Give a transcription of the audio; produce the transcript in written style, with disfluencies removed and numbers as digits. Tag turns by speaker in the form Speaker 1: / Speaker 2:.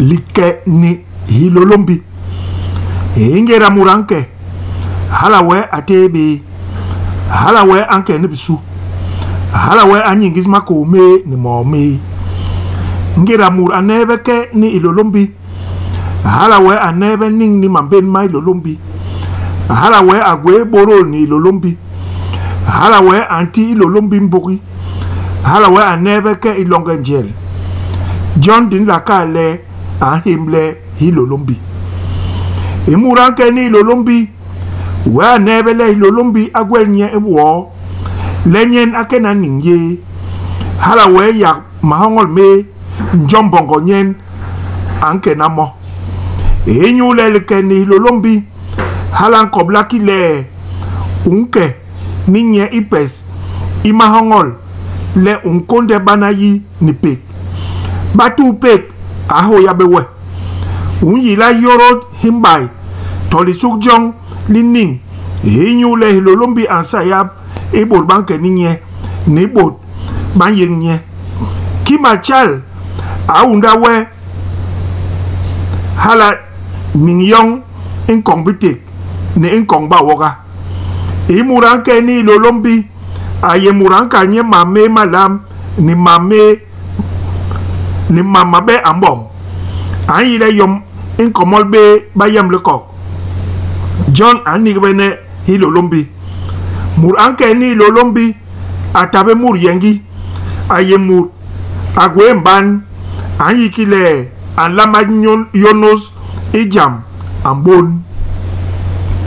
Speaker 1: like ni hilolombi ingera muranke halawe atebe halawe anke ni bisu halawe anyingisma ko me ni momi ngera mur anebe ke ni ilolombi halawe anebe ning ni mamben mai ilolombi halawe agwe boro ni ilolombi halawe anti ilolombi mbogi halawe anebe ke ilongangel John din lakale ahimle hilolombi imuranke ni ilolombi wa nebele ilolombi agwenye ewo lenyen akena ninye halawe ya mahongol me njombongo nyen anke namo enyule leke ni ilolombi halan kobla kile unke ninye ipes imahongol le unkonde banayi ni pek batu pek aho yabewe unyila yorod himbai toli sukjong lining enyule hilolombi ansayab ebol banke ninye nebot banyenye kimachal aundawe hala mingyong inkong bitik ne inkong bawoga imuranke ni lolombi aye muranka nye mame malam ni mama be ambom ayile yom inkomol be bayam lekok John anigbene hilolombi muranke ni lolombi atabe mur yengi aye mur agwe mban ayikile alama yonos ijam ambon